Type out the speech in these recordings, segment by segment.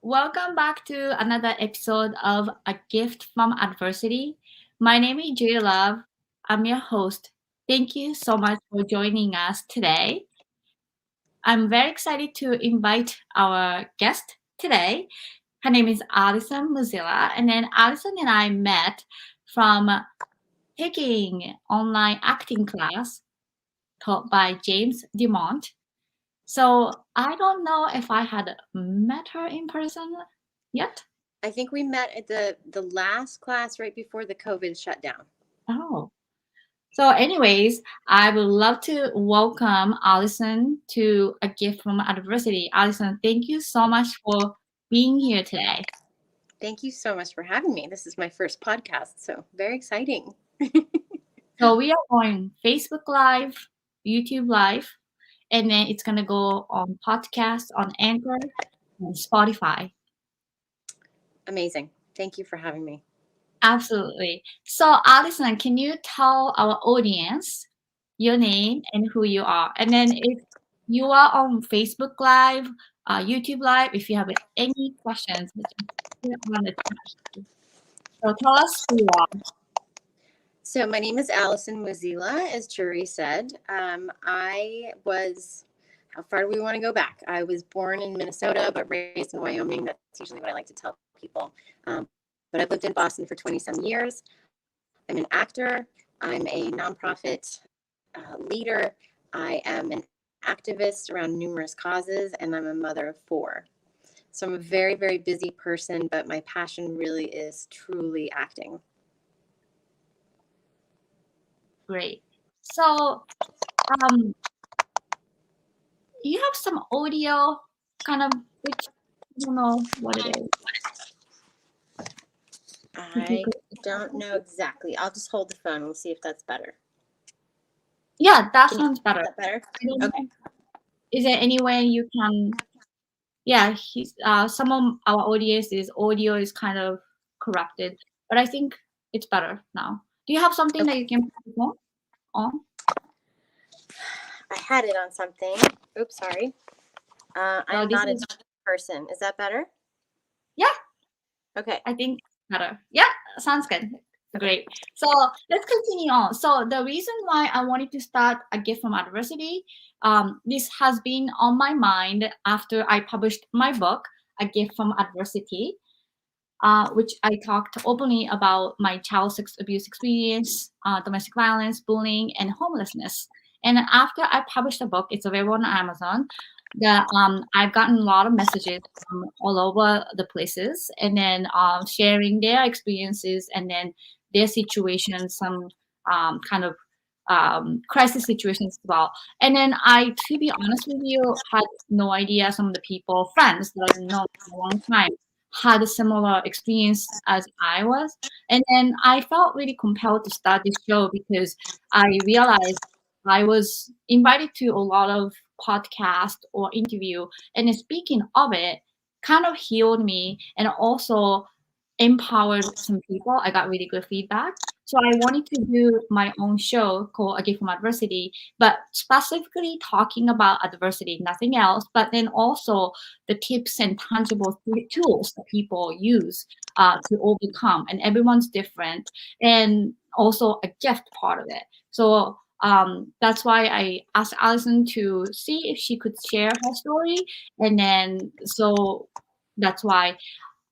Welcome back to another episode of A Gift from Adversity. My name is Juri Love. I'm your host. Thank you so much for joining us today. I'm very excited to invite our guest today. Her name is Alyson Muzila, and then Alyson and I met from taking online acting class taught by James Dumont. So I don't know if I had met her in person yet. I think we met at the last class right before the COVID shutdown. Oh. So, anyways, I would love to welcome Alyson to A Gift from Adversity. Alyson, thank you so much for being here today. Thank you so much for having me. This is my first podcast, so very exciting. So, we are going Facebook Live, YouTube Live, and then it's going to go on podcast, on Anchor, and Spotify. Amazing. Thank you for having me. Absolutely. So, Alyson, can you tell our audience your name and who you are? And then if you are on Facebook Live, YouTube Live, if you have any questions, just put it on the chat. So tell us who you are. So my name is Alyson Muzila, as Juri said. How far do we want to go back? I was born in Minnesota, but raised in Wyoming. That's usually what I like to tell people. But I've lived in Boston for 20 some years. I'm an actor. I'm a nonprofit leader. I am an activist around numerous causes, and I'm a mother of 4. So I'm a very, very busy person, but my passion really is truly acting. Great. So you have some audio kind of, which I don't know what it is. I don't know exactly. I'll just hold the phone and we'll see if that's better. Yeah, that sounds better. Is that better? Okay. Is there any way you can? Yeah, some of our audience's audio is kind of corrupted, but I think it's better now. Do you have something that you can put the phone on? I had it on something. Oops, sorry. I'm not a person. Is that better? Yeah. Okay. I think better. Yeah, sounds good. Great. So let's continue on. So the reason why I wanted to start A Gift from Adversity, this has been on my mind after I published my book, A Gift from Adversity, which I talked openly about my child sex abuse experience, domestic violence, bullying, and homelessness. And after I published the book, it's available on Amazon. I've gotten a lot of messages from all over the places, and then sharing their experiences and then their situations, some kind of crisis situations as well. And then to be honest with you, had no idea some of the people, friends that I've known for a long time, had a similar experience as I was. And then I felt really compelled to start this show because I realized I was invited to a lot of podcast or interview, and then speaking of it kind of healed me and also empowered some people. I got really good feedback. So I wanted to do my own show called A Gift from Adversity, but specifically talking about adversity, nothing else, but then also the tips and tangible tools that people use to overcome. And everyone's different, and also a gift part of it. So that's why I asked Alyson to see if she could share her story. And then, so that's why.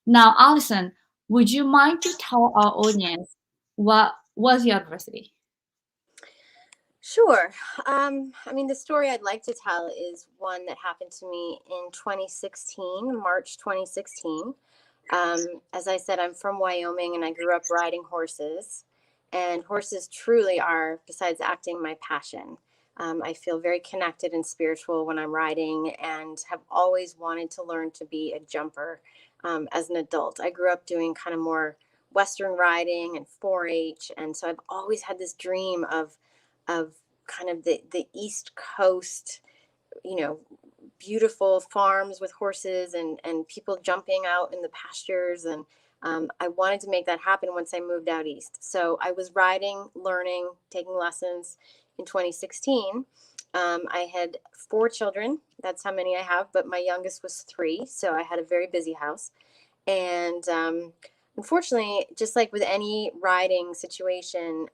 Now, Alyson, would you mind to tell our audience what was your adversity? Sure. The story I'd like to tell is one that happened to me in 2016, March 2016. As I said, I'm from Wyoming and I grew up riding horses. And horses truly are, besides acting, my passion. I feel very connected and spiritual when I'm riding and have always wanted to learn to be a jumper as an adult. I grew up doing kind of more Western riding and 4-H. And so I've always had this dream of kind of the East Coast, beautiful farms with horses and people jumping out in the pastures. And I wanted to make that happen once I moved out east. So I was riding, learning, taking lessons in 2016. I had 4 children. That's how many I have, but my youngest was 3. So I had a very busy house. And unfortunately, just like with any riding situation,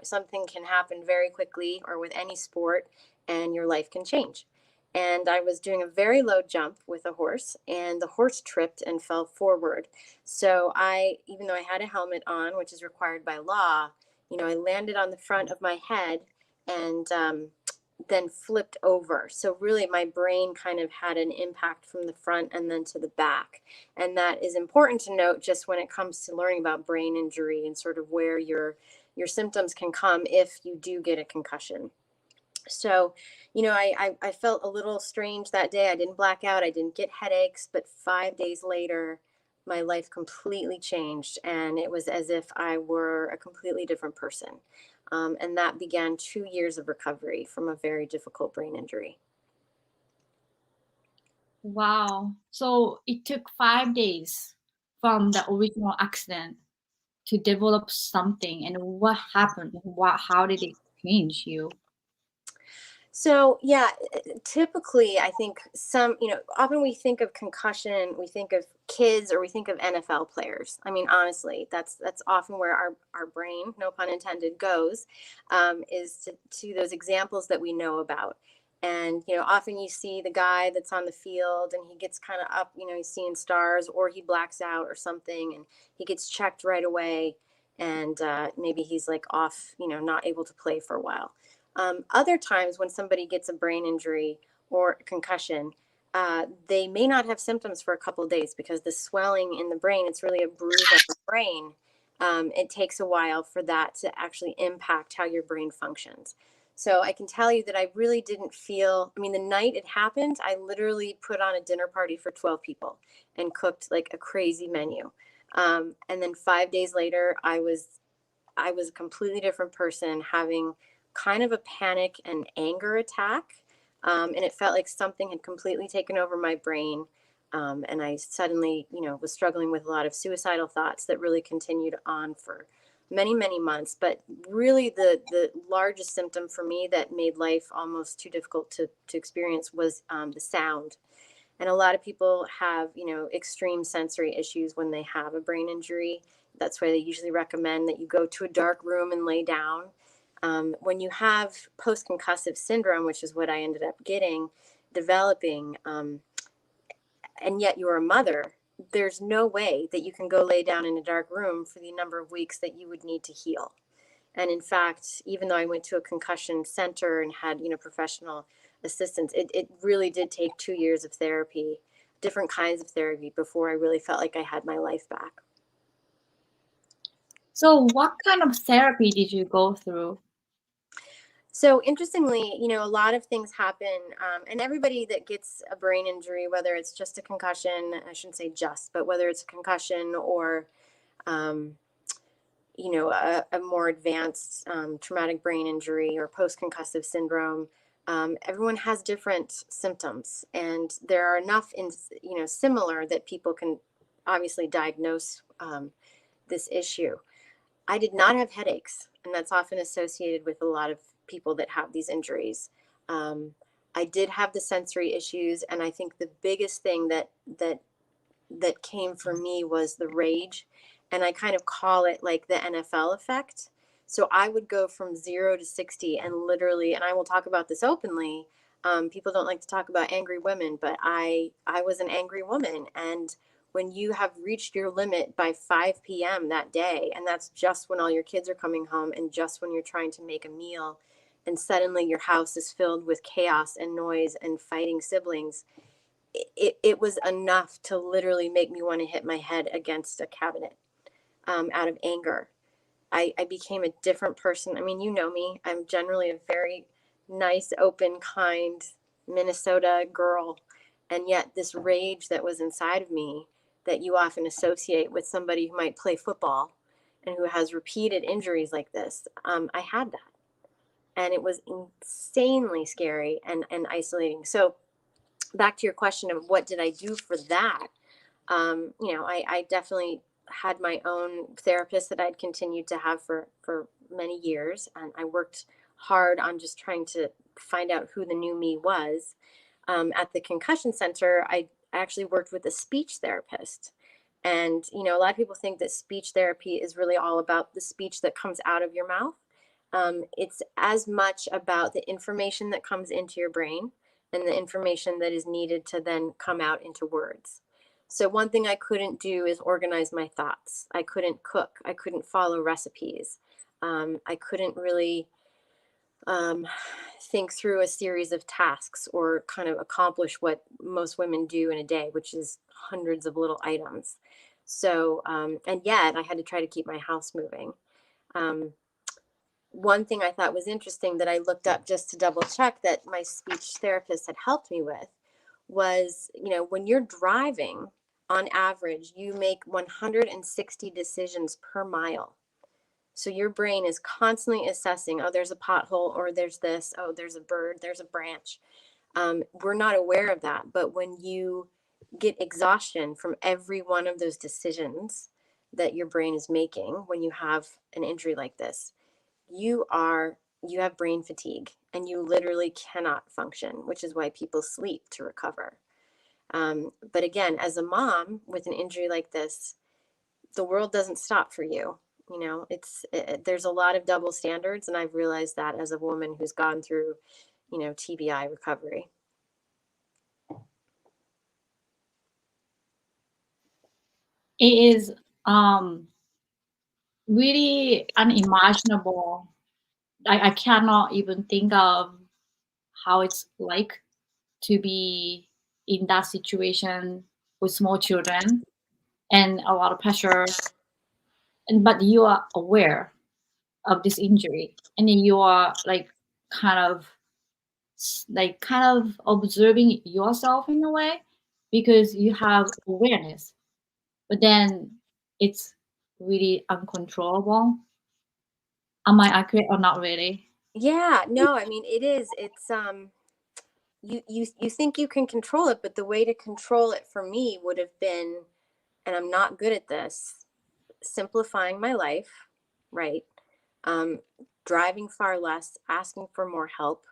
something can happen very quickly, or with any sport, and your life can change. And I was doing a very low jump with a horse, and the horse tripped and fell forward. So even though I had a helmet on, which is required by law, I landed on the front of my head, and then flipped over. So really my brain kind of had an impact from the front and then to the back. And that is important to note just when it comes to learning about brain injury and sort of where your symptoms can come if you do get a concussion. So, I felt a little strange that day. I didn't black out. I didn't get headaches, but 5 days later, my life completely changed. And it was as if I were a completely different person. And that began 2 years of recovery from a very difficult brain injury. Wow. So it took 5 days from the original accident to develop something. And what happened? How did it change you? So, yeah, typically, I think often we think of concussion, we think of kids, or we think of NFL players. I mean, honestly, that's often where our brain, no pun intended, goes, is to those examples that we know about. And, often you see the guy that's on the field and he gets kind of up, he's seeing stars, or he blacks out or something, and he gets checked right away. And maybe he's like off, not able to play for a while. Other times when somebody gets a brain injury or concussion, they may not have symptoms for a couple of days because the swelling in the brain, it's really a bruise on the brain. It takes a while for that to actually impact how your brain functions. So I can tell you that I really didn't feel, the night it happened, I literally put on a dinner party for 12 people and cooked like a crazy menu. And then 5 days later, I was a completely different person, having kind of a panic and anger attack. And it felt like something had completely taken over my brain. And I suddenly, was struggling with a lot of suicidal thoughts that really continued on for many, many months. But really the largest symptom for me that made life almost too difficult to experience was the sound. And a lot of people have, extreme sensory issues when they have a brain injury. That's why they usually recommend that you go to a dark room and lay down. When you have post-concussive syndrome, which is what I ended up developing, and yet you're a mother, there's no way that you can go lay down in a dark room for the number of weeks that you would need to heal. And in fact, even though I went to a concussion center and had, professional assistance, it really did take 2 years of therapy, different kinds of therapy, before I really felt like I had my life back. So what kind of therapy did you go through? So interestingly, a lot of things happen, and everybody that gets a brain injury, whether it's just a concussion, I shouldn't say just, but whether it's a concussion or, a more advanced traumatic brain injury or post-concussive syndrome, everyone has different symptoms, and there are enough similar that people can obviously diagnose this issue. I did not have headaches, and that's often associated with a lot of people that have these injuries. I did have the sensory issues, and I think the biggest thing that came for me was the rage, and I kind of call it like the NFL effect. So I would go from 0 to 60, and literally, and I will talk about this openly. People don't like to talk about angry women, but I was an angry woman, and when you have reached your limit by 5 p.m. that day, and that's just when all your kids are coming home and just when you're trying to make a meal, and suddenly your house is filled with chaos and noise and fighting siblings, it was enough to literally make me want to hit my head against a cabinet out of anger. I became a different person. I mean, you know me. I'm generally a very nice, open, kind Minnesota girl. And yet this rage that was inside of me that you often associate with somebody who might play football and who has repeated injuries like this, I had that. And it was insanely scary and isolating. So back to your question of what did I do for that? I definitely had my own therapist that I'd continued to have for many years. And I worked hard on just trying to find out who the new me was, at the concussion center, I actually worked with a speech therapist. And, you know, a lot of people think that speech therapy is really all about the speech that comes out of your mouth. It's as much about the information that comes into your brain and the information that is needed to then come out into words. So, one thing I couldn't do is organize my thoughts. I couldn't cook. I couldn't follow recipes. I couldn't really um, think through a series of tasks or kind of accomplish what most women do in a day, which is hundreds of little items. So, and yet I had to try to keep my house moving. Um, One thing I thought was interesting that I looked up just to double check that my speech therapist had helped me with was, you know, when you're driving, on average, you make 160 decisions per mile. So your brain is constantly assessing, oh, there's a pothole, or there's this, oh, there's a bird, there's a branch. We're not aware of that. But when you get exhaustion from every one of those decisions that your brain is making when you have an injury like this, you have brain fatigue and you literally cannot function, which is why people sleep to recover. But again, as a mom with an injury like this, the world doesn't stop for you. You know, there's a lot of double standards, and I've realized that as a woman who's gone through, you know, TBI recovery. It is really unimaginable. I cannot even think of how it's like to be in that situation with small children and a lot of pressure. And but you are aware of this injury, and then you are like kind of observing yourself in a way because you have awareness, but then it's really uncontrollable. Am I accurate or not really? Yeah, no, I mean it is. It's you think you can control it, but the way to control it for me would have been, and I'm not good at this, simplifying my life, right? Um, Driving far less, asking for more help.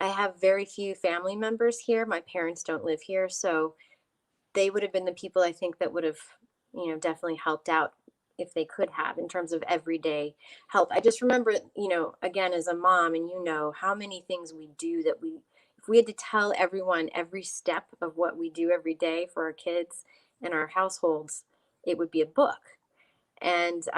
I have very few family members here. My parents don't live here, so they would have been the people I think that would have, you know, definitely helped out if they could have in terms of everyday help. I just remember, you know, again, as a mom, and you know, how many things we do that if we had to tell everyone every step of what we do every day for our kids and our households, it would be a book. And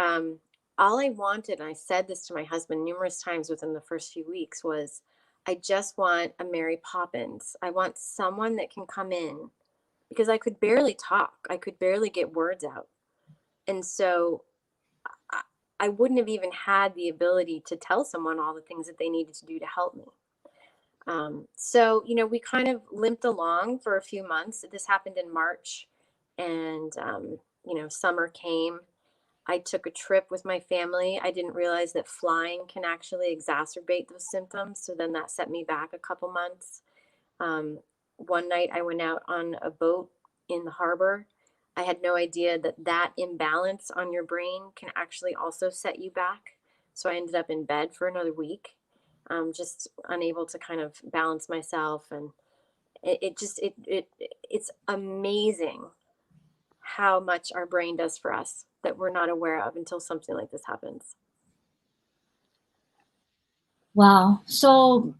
all I wanted, and I said this to my husband numerous times within the first few weeks, was I just want a Mary Poppins. I want someone that can come in because I could barely talk. I could barely get words out. And so I, I wouldn't have even had the ability to tell someone all the things that they needed to do to help me. So, you know, we kind of limped along for a few months. This happened in March, and, you know, summer came. I took a trip with my family. I didn't realize that flying can actually exacerbate those symptoms. So then that set me back a couple months. One night I went out on a boat in the harbor. I had no idea that imbalance on your brain can actually also set you back. So I ended up in bed for another week, just unable to kind of balance myself. And it's amazing how much our brain does for us that we're not aware of until something like this happens. Wow. So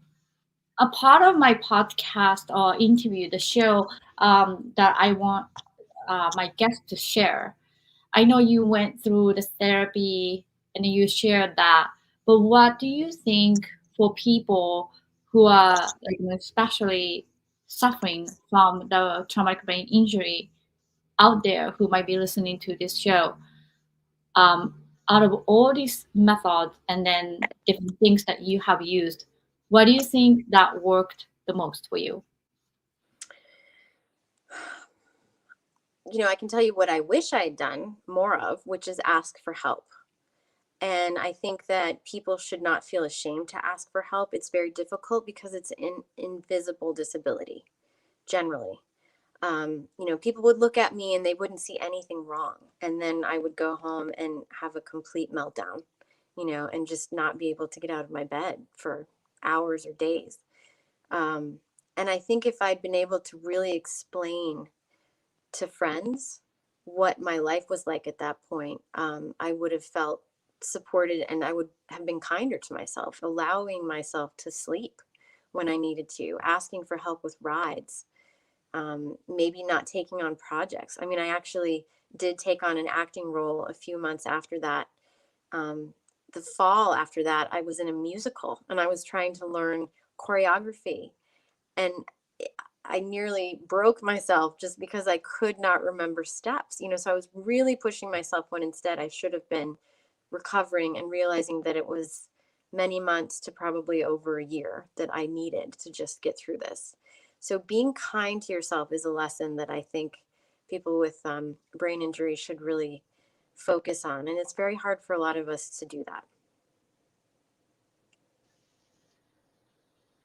a part of my podcast or interview, the show that I want my guests to share. I know you went through the therapy and you shared that, but what do you think for people who are like, especially suffering from the traumatic brain injury out there who might be listening to this show? Um, Out of all these methods and then different things that you have used, what do you think that worked the most for you? You know, I can tell you what I wish I had done more of, which is ask for help. And I think that people should not feel ashamed to ask for help. It's very difficult because it's an invisible disability, generally. You know, people would look at me and they wouldn't see anything wrong. And then I would go home and have a complete meltdown, you know, and just not be able to get out of my bed for hours or days. And I think if I'd been able to really explain to friends what my life was like at that point, I would have felt supported, and I would have been kinder to myself, allowing myself to sleep when I needed to, asking for help with rides, maybe not taking on projects. I mean, I actually did take on an acting role a few months after that. Um, the fall after that, I was in a musical and I was trying to learn choreography. And I nearly broke myself just because I could not remember steps. So I was really pushing myself when instead I should have been recovering and realizing that it was many months to probably over a year that I needed to just get through this. So being kind to yourself is a lesson that I think people with brain injury should really focus on. And it's very hard for a lot of us to do that.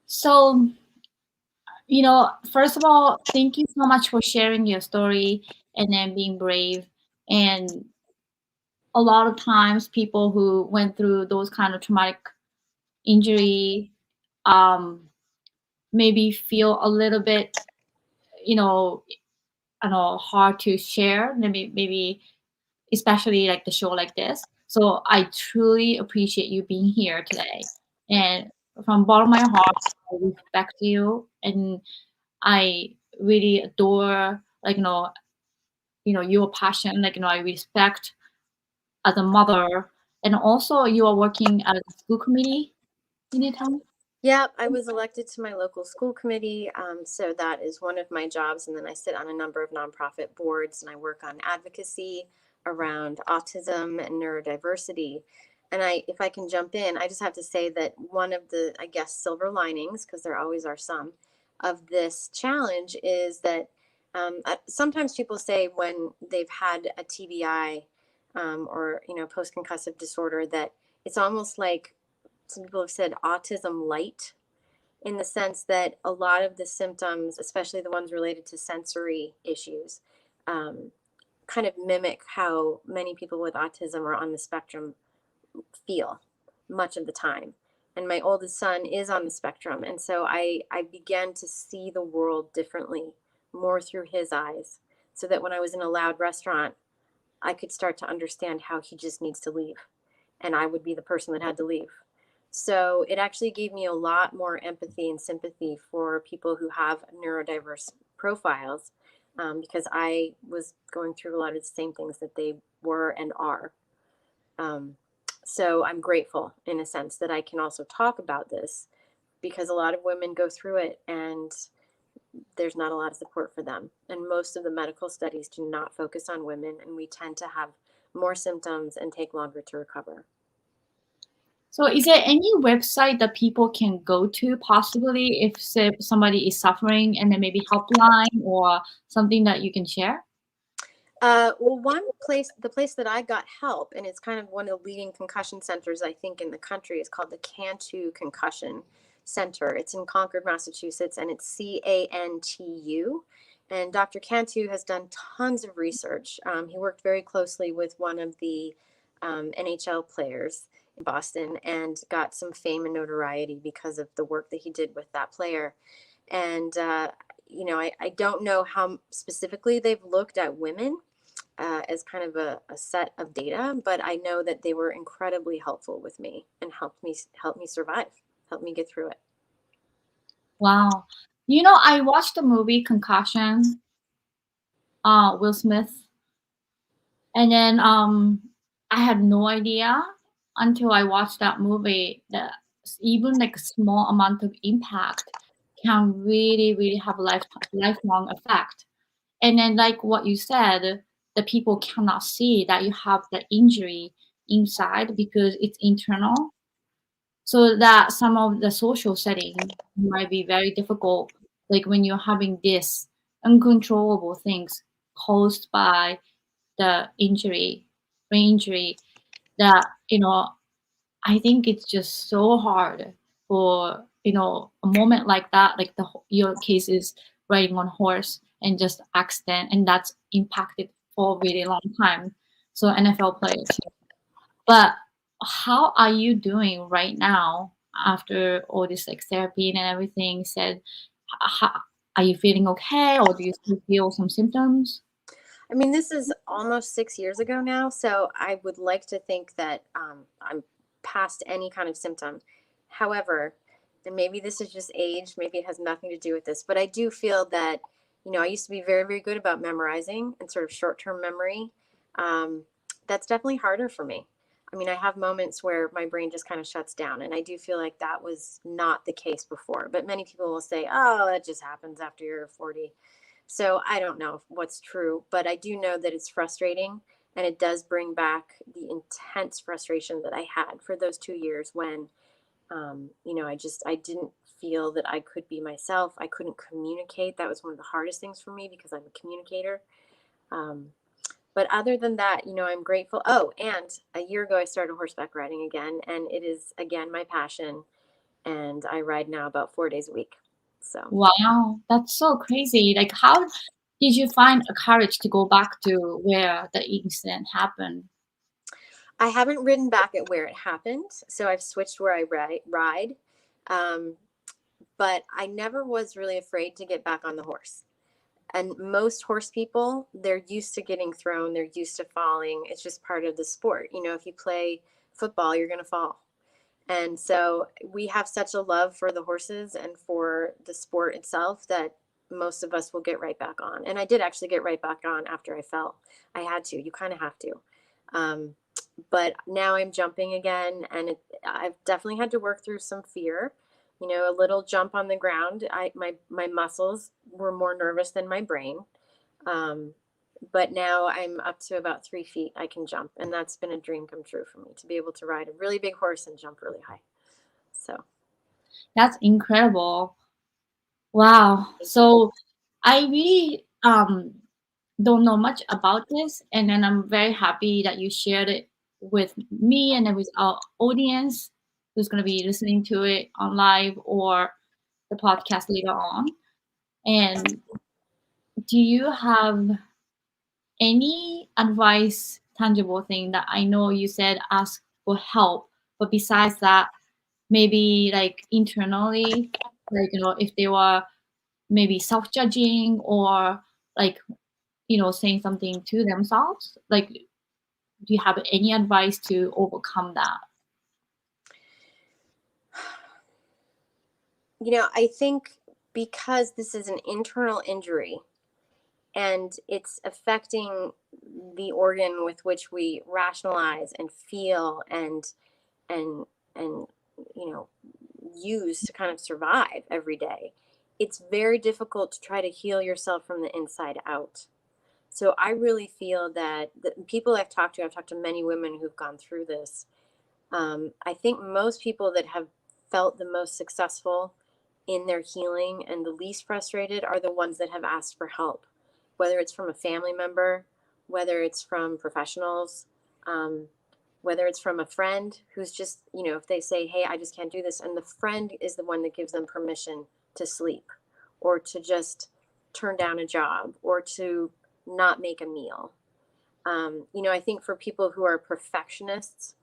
So, first of all, thank you so much for sharing your story and then being brave. And a lot of times, people who went through those kind of traumatic injury maybe feel a little bit, I don't know, hard to share. Maybe especially like the show like this. So I truly appreciate you being here today. And from bottom of my heart, I respect you, and I really adore, like, your passion. Like, I respect as a mother, and also you are working at a school committee in your town. Yeah, I was elected to my local school committee. So that is one of my jobs. And then I sit on a number of nonprofit boards and I work on advocacy around autism and neurodiversity. And if I can jump in, I just have to say that one of the, I guess, silver linings, because there always are some, of this challenge is that sometimes people say when they've had a TBI or, post-concussive disorder, that it's almost like some people have said autism light, in the sense that a lot of the symptoms, especially the ones related to sensory issues, um, kind of mimic how many people with autism or on the spectrum feel much of the time. And my oldest son is on the spectrum. And so I began to see the world differently, more through his eyes, so that when I was in a loud restaurant, I could start to understand how he just needs to leave. And I would be the person that had to leave. So it actually gave me a lot more empathy and sympathy for people who have neurodiverse profiles, because I was going through a lot of the same things that they were and are. Um, so I'm grateful in a sense that I can also talk about this, because a lot of women go through it and there's not a lot of support for them. And most of the medical studies do not focus on women, and we tend to have more symptoms and take longer to recover. So is there any website that people can go to possibly if say, somebody is suffering, and then maybe helpline or something that you can share? Well, the place that I got help, and it's kind of one of the leading concussion centers, I think, in the country, is called the Cantu ConCussion Center. It's in Concord, Massachusetts, and it's CANTU. And Dr. Cantu has done tons of research. He worked very closely with one of the NHL players in Boston and got some fame and notoriety because of the work that he did with that player. And, I don't know how specifically they've looked at women as kind of a set of data, but I know that they were incredibly helpful with me and helped me survive, helped me get through it. Wow. I watched the movie Concussion, Will Smith, and then I had no idea until I watched that movie that even like a small amount of impact can really, really have a lifelong effect. And then, like what you said, the people cannot see that you have the injury inside because it's internal. So that some of the social setting might be very difficult, like when you're having this uncontrollable things caused by the brain injury, that, I think it's just so hard for, a moment like that, like your case is riding on horse and just accident, and that's impacted for a really long time. So NFL players. But how are you doing right now? after all this like therapy and everything said, are you feeling okay, or do you still feel some symptoms? I mean, this is almost 6 years ago now, so I would like to think that I'm past any kind of symptom. However, and maybe this is just age, maybe it has nothing to do with this, but I do feel that, I used to be very, very good about memorizing and sort of short term memory. Um, that's definitely harder for me. I mean, I have moments where my brain just kind of shuts down, and I do feel like that was not the case before. But many people will say, oh, that just happens after you're 40. So I don't know what's true, but I do know that it's frustrating, and it does bring back the intense frustration that I had for those 2 years when, I didn't feel that I could be myself. I couldn't communicate. That was one of the hardest things for me because I'm a communicator. Um, but other than that, I'm grateful. Oh, and a year ago, I started horseback riding again, and it is again my passion. And I ride now about 4 days a week. So Wow, that's so crazy. Like, how did you find a courage to go back to where the incident happened? I haven't ridden back at where it happened, so I've switched where I ride. Um, but I never was really afraid to get back on the horse. And most horse people, they're used to getting thrown, they're used to falling. It's just part of the sport. If you play football, you're going to fall. And so we have such a love for the horses and for the sport itself that most of us will get right back on. And I did actually get right back on after I fell. I had to. You kind of have to. Um, but now I'm jumping again, and I've definitely had to work through some fear. A little jump on the ground. My muscles were more nervous than my brain. Um, but now I'm up to about 3 feet I can jump, and that's been a dream come true for me to be able to ride a really big horse and jump really high. So That's incredible. Wow. thank you. So I really don't know much about this, and then I'm very happy that you shared it with me and then with our audience who's going to be listening to it on live or the podcast later on. And do you have any advice, tangible thing that I know you said ask for help, but besides that, maybe like internally, like, if they were maybe self-judging or like, saying something to themselves, like, do you have any advice to overcome that? I think because this is an internal injury and it's affecting the organ with which we rationalize and feel and and you know use to kind of survive every day, it's very difficult to try to heal yourself from the inside out. So I really feel that the people I've talked to many women who've gone through this. I think most people that have felt the most successful in their healing and the least frustrated are the ones that have asked for help, whether it's from a family member, whether it's from professionals, um, whether it's from a friend who's just, if they say, hey, I just can't do this. And the friend is the one that gives them permission to sleep or to just turn down a job or to not make a meal. I think for people who are perfectionists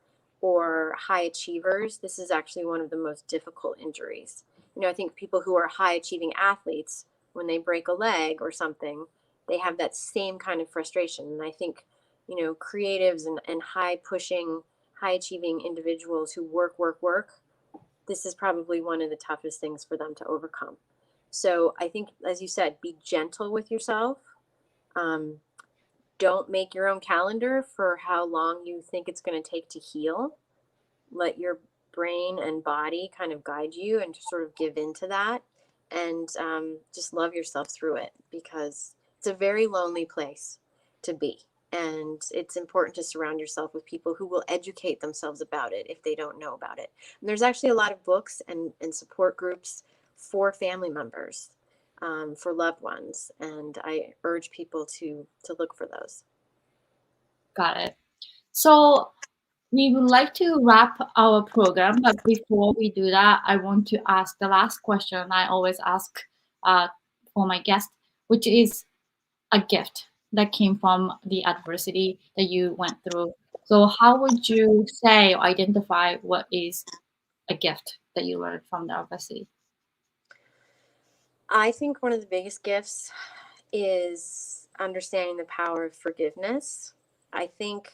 or high achievers, this is actually one of the most difficult injuries. I think people who are high achieving athletes, when they break a leg or something, they have that same kind of frustration. And I think, creatives and high pushing, high achieving individuals who work, this is probably one of the toughest things for them to overcome. So I think, as you said, be gentle with yourself. Um, don't make your own calendar for how long you think it's going to take to heal. Let your brain and body kind of guide you and sort of give into that, and just love yourself through it, because it's a very lonely place to be. And it's important to surround yourself with people who will educate themselves about it if they don't know about it. And there's actually a lot of books and support groups for family members, for loved ones. And I urge people to look for those. Got it. So we would like to wrap our program, but before we do that, I want to ask the last question I always ask uh, for my guest, which is a gift that came from the adversity that you went through. So how would you say or identify what is a gift that you learned from the adversity? I think one of the biggest gifts is understanding the power of forgiveness. I think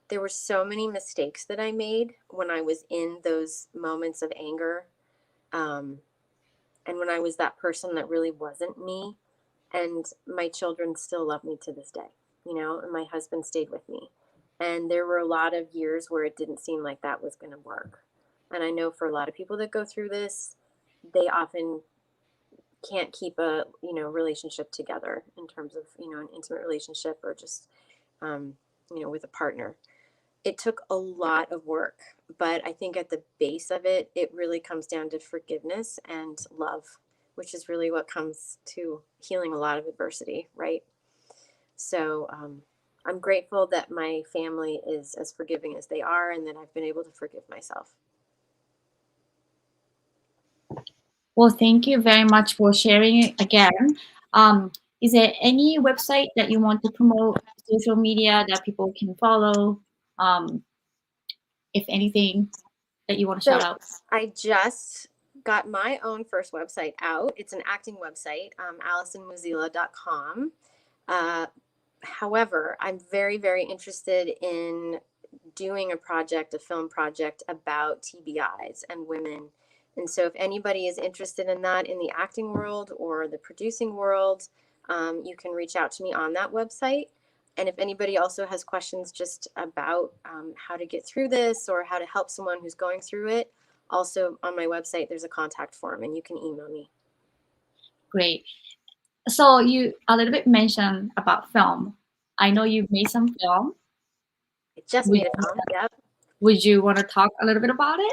there were so many mistakes that I made when I was in those moments of anger. Um, and when I was that person that really wasn't me. And my children still love me to this day, and my husband stayed with me. And there were a lot of years where it didn't seem like that was going to work. And I know for a lot of people that go through this, they often can't keep a, relationship together in terms of, an intimate relationship or just, um, with a partner. It took a lot of work, but I think at the base of it, it really comes down to forgiveness and love, which is really what comes to healing a lot of adversity, right? So I'm grateful that my family is as forgiving as they are and that I've been able to forgive myself. Well, thank you very much for sharing it again. Is there any website that you want to promote, social media that people can follow? Um, if anything that you want to shout So out? I just got my own first website out. It's an acting website, AlysonMuzila.com. However, I'm very, very interested in doing a film project about TBIs and women. And so if anybody is interested in that in the acting world or the producing world, you can reach out to me on that website. And if anybody also has questions just about how to get through this or how to help someone who's going through it, also on my website, there's a contact form and you can email me. Great. So you a little bit mentioned about film. I know you've made some film. I just Would made a film. Yep. would you want to talk a little bit about it?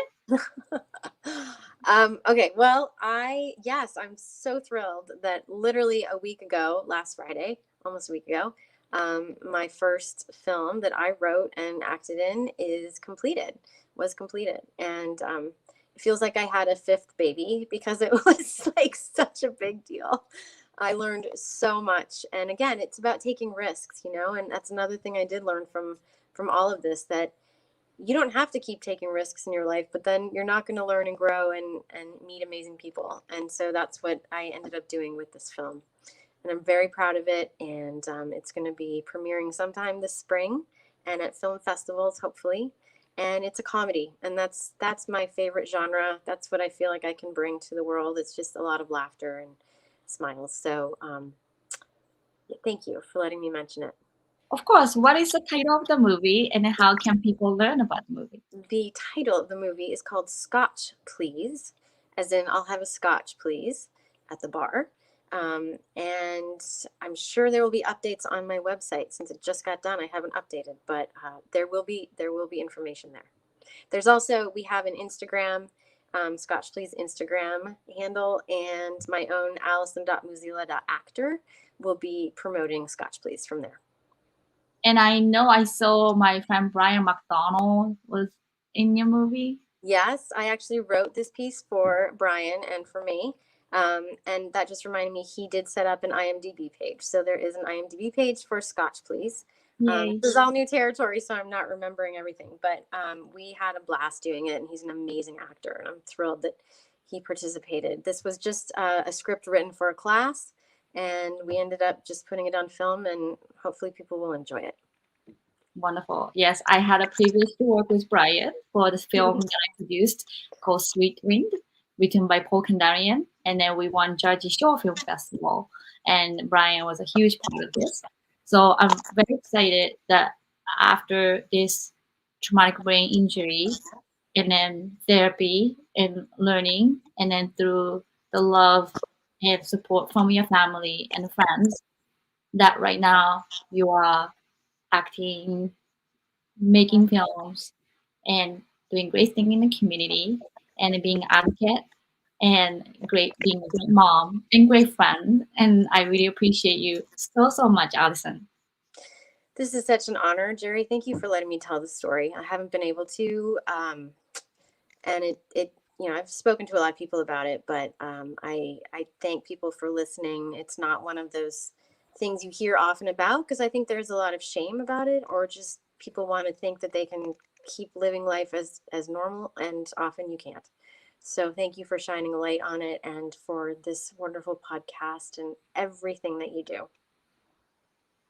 Okay, well, yes, I'm so thrilled that literally a week ago, last Friday, almost a week ago, my first film that I wrote and acted in was completed. And it feels like I had a fifth baby because it was like such a big deal. I learned so much. And again, it's about taking risks, and that's another thing I did learn from all of this, that you don't have to keep taking risks in your life, but then you're not going to learn and grow and meet amazing people. And so that's what I ended up doing with this film. And I'm very proud of it. And it's going to be premiering sometime this spring and at film festivals, hopefully. And it's a comedy. And that's my favorite genre. That's what I feel like I can bring to the world. It's just a lot of laughter and smiles. So thank you for letting me mention it. Of course. What is the title of the movie, and how can people learn about the movie? The title of the movie is called Scotch Please, as in I'll have a scotch, please, at the bar. And I'm sure there will be updates on my website. Since it just got done, I haven't updated, but there will be information there. There's also, we have an Instagram, Scotch Please Instagram handle, and my own Alyson.Muzila.actor will be promoting Scotch Please from there. And I know I saw my friend Brian McDonald was in your movie. Yes, I actually wrote this piece for Brian and for me. And that just reminded me, he did set up an IMDb page. So there is an IMDb page for Scotch Please. Yay. This is all new territory, so I'm not remembering everything. But we had a blast doing it, and he's an amazing actor. And I'm thrilled that he participated. This was just a script written for a class, and we ended up just putting it on film, and hopefully people will enjoy it. Wonderful. Yes, I had a privilege to work with Brian for this film that I produced called Sweet Wind, written by Paul Kandarian. And then we won Jersey Shore Film Festival. And Brian was a huge part of this. So I'm very excited that after this traumatic brain injury, and then therapy and learning, and then through the love and support from your family and friends, that right now you are acting, making films, and doing great things in the community, and being an advocate, and being a great mom and great friend. And I really appreciate you so much, Alyson. This is such an honor, Juri. Thank you for letting me tell the story. I haven't been able to, and it I've spoken to a lot of people about it, but I thank people for listening. It's not one of those things you hear often about, because I think there's a lot of shame about it, or just people want to think that they can keep living life as normal, and often you can't. So thank you for shining a light on it and for this wonderful podcast and everything that you do.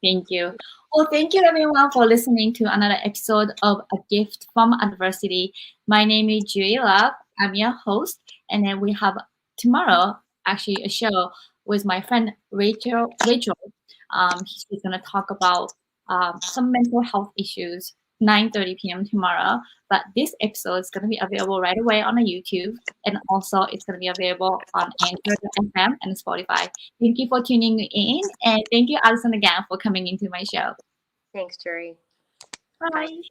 Thank you. Well, thank you everyone for listening to another episode of A Gift from Adversity. My name is Juri Love. I'm your host. And then we have tomorrow actually a show with my friend Rachel. She's going to talk about some mental health issues, 9:30 p.m. tomorrow. But this episode is going to be available right away on YouTube. And also it's going to be available on Anchor.fm and Spotify. Thank you for tuning in. And thank you, Alyson, again for coming into my show. Thanks, Juri. Bye.